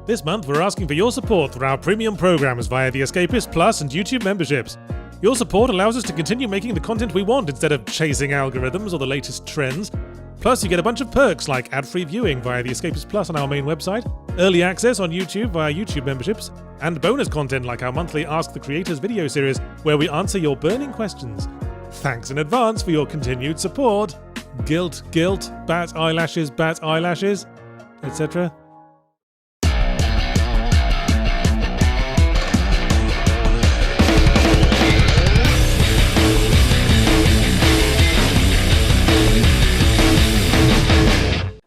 This month we're asking for your support through our premium programs via the Escapist Plus and YouTube memberships. Your support allows us to continue making the content we want instead of chasing algorithms or the latest trends. Plus, you get a bunch of perks like ad-free viewing via the Escapist Plus on our main website, early access on YouTube via YouTube memberships, and bonus content like our monthly Ask the Creators video series where we answer your burning questions. Thanks in advance for your continued support. Guilt, bat eyelashes, etc.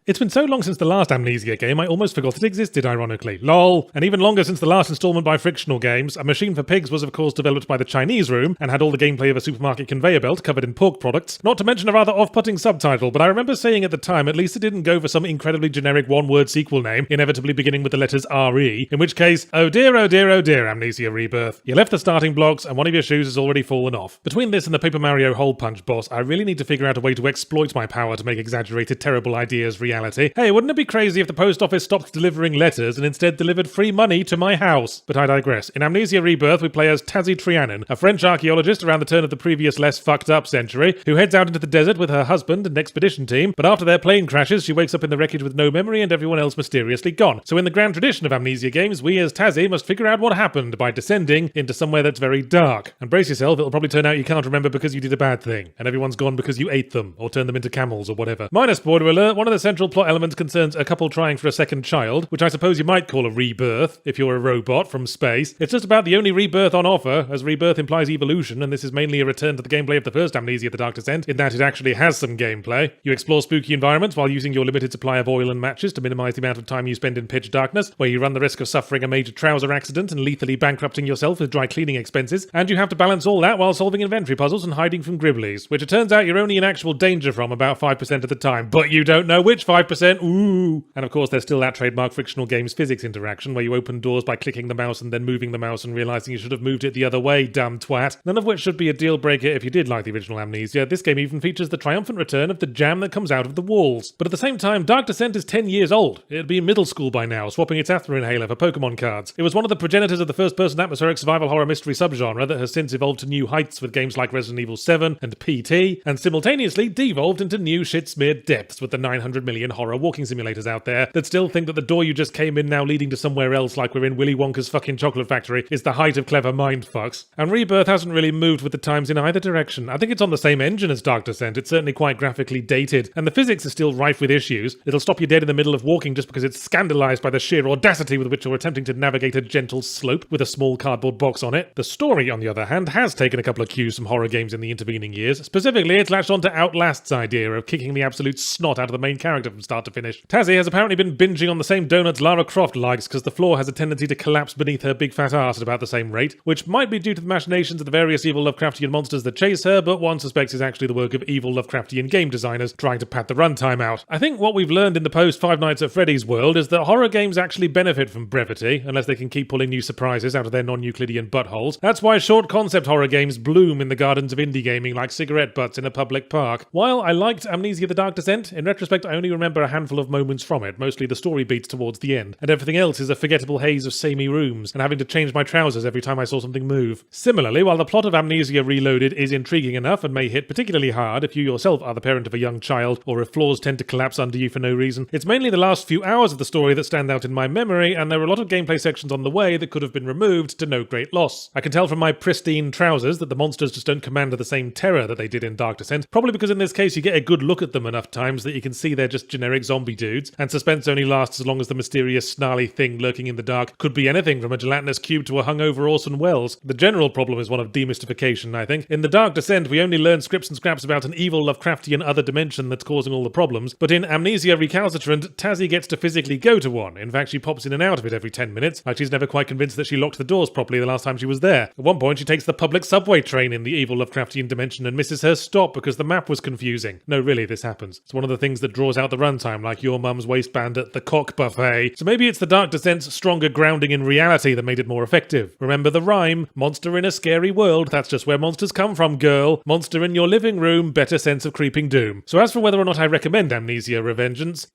It's been so long since the last Amnesia game, I almost forgot it existed, ironically. LOL! And even longer since the last installment by Frictional Games. A Machine for Pigs was of course developed by the Chinese Room, and had all the gameplay of a supermarket conveyor belt covered in pork products. Not to mention a rather off-putting subtitle, but I remember saying at the time at least it didn't go for some incredibly generic one-word sequel name, inevitably beginning with the letters RE, in which case, oh dear, Amnesia Rebirth. You left the starting blocks, and one of your shoes has already fallen off. Between this and the Paper Mario Hole Punch boss, I really need to figure out a way to exploit my power to make exaggerated, terrible ideas reality. Hey, wouldn't it be crazy if the post office stopped delivering letters and instead delivered free money to my house? But I digress. In Amnesia Rebirth, we play as Tazzy Trianon, a French archaeologist around the turn of the previous less fucked up century, who heads out into the desert with her husband and expedition team, but after their plane crashes, she wakes up in the wreckage with no memory and everyone else mysteriously gone. So in the grand tradition of Amnesia games, we as Tazzy must figure out what happened by descending into somewhere that's very dark. And brace yourself, it'll probably turn out you can't remember because you did a bad thing, and everyone's gone because you ate them, or turned them into camels, or whatever. Minor spoiler alert, one of the central plot elements concerns a couple trying for a second child, which I suppose you might call a rebirth, if you're a robot from space. It's just about the only rebirth on offer, as rebirth implies evolution, and this is mainly a return to the gameplay of the first Amnesia: The Dark Descent, in that it actually has some gameplay. You explore spooky environments while using your limited supply of oil and matches to minimize the amount of time you spend in pitch darkness, where you run the risk of suffering a major trouser accident and lethally bankrupting yourself with dry cleaning expenses, and you have to balance all that while solving inventory puzzles and hiding from Gribblies, which it turns out you're only in actual danger from about 5% of the time, but you don't know which 5%, ooh! And of course there's still that trademark Frictional Games physics interaction where you open doors by clicking the mouse and then moving the mouse and realising you should have moved it the other way, dumb twat. None of which should be a deal breaker if you did like the original Amnesia. This game even features the triumphant return of the jam that comes out of the walls. But at the same time, Dark Descent is 10 years old. It'd be in middle school by now, swapping its asthma inhaler for Pokemon cards. It was one of the progenitors of the first-person atmospheric survival horror mystery subgenre that has since evolved to new heights with games like Resident Evil 7 and PT, and simultaneously devolved into new shit-smeared depths with the 900 million horror walking simulators out there that still think that the door you just came in now leading to somewhere else like we're in Willy Wonka's fucking chocolate factory is the height of clever mindfucks. And Rebirth hasn't really moved with the times in either direction. I think it's on the same engine as Dark Descent. It's certainly quite graphically dated, and the physics are still rife with issues. It'll stop you dead in the middle of walking just because it's scandalised by the sheer audacity with which you're attempting to navigate a gentle slope with a small cardboard box on it. The story, on the other hand, has taken a couple of cues from horror games in the intervening years. Specifically, it's latched onto Outlast's idea of kicking the absolute snot out of the main character from start to finish. Tazzy has apparently been binging on the same donuts Lara Croft likes because the floor has a tendency to collapse beneath her big fat ass at about the same rate, which might be due to the machinations of the various evil Lovecraftian monsters that chase her, but one suspects is actually the work of evil Lovecraftian game designers trying to pad the runtime out. I think what we've learned in the post Five Nights at Freddy's world is that horror games actually benefit from brevity, unless they can keep pulling new surprises out of their non-Euclidean buttholes. That's why short concept horror games bloom in the gardens of indie gaming like cigarette butts in a public park. While I liked Amnesia: The Dark Descent, in retrospect I only remember a handful of moments from it, mostly the story beats towards the end, and everything else is a forgettable haze of samey rooms and having to change my trousers every time I saw something move. Similarly, while the plot of Amnesia Reloaded is intriguing enough and may hit particularly hard if you yourself are the parent of a young child or if floors tend to collapse under you for no reason, it's mainly the last few hours of the story that stand out in my memory, and there are a lot of gameplay sections on the way that could have been removed to no great loss. I can tell from my pristine trousers that the monsters just don't command the same terror that they did in Dark Descent, probably because in this case you get a good look at them enough times that you can see they're just generic zombie dudes, and suspense only lasts as long as the mysterious snarly thing lurking in the dark could be anything from a gelatinous cube to a hungover Orson Welles. The general problem is one of demystification, I think. In The Dark Descent, we only learn scripts and scraps about an evil Lovecraftian other dimension that's causing all the problems, but in Amnesia Recalcitrant, Tazzy gets to physically go to one. In fact, she pops in and out of it every 10 minutes, like she's never quite convinced that she locked the doors properly the last time she was there. At one point, she takes the public subway train in the evil Lovecraftian dimension and misses her stop because the map was confusing. No, really, this happens. It's one of the things that draws out the the runtime, like your mum's waistband at the cock buffet. So maybe it's the Dark Descent's stronger grounding in reality that made it more effective. Remember the rhyme, monster in a scary world, that's just where monsters come from, girl. Monster in your living room, better sense of creeping doom. So as for whether or not I recommend Amnesia Revengeance,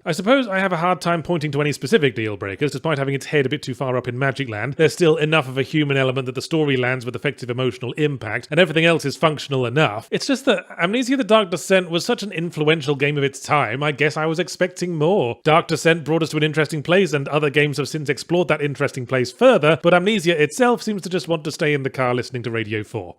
I suppose I have a hard time pointing to any specific deal breakers. Despite having its head a bit too far up in Magic Land, there's still enough of a human element that the story lands with effective emotional impact, and everything else is functional enough. It's just that Amnesia the Dark Descent was such an influential game of its time, I guess I was expecting more. Dark Descent brought us to an interesting place, and other games have since explored that interesting place further, but Amnesia itself seems to just want to stay in the car listening to Radio 4.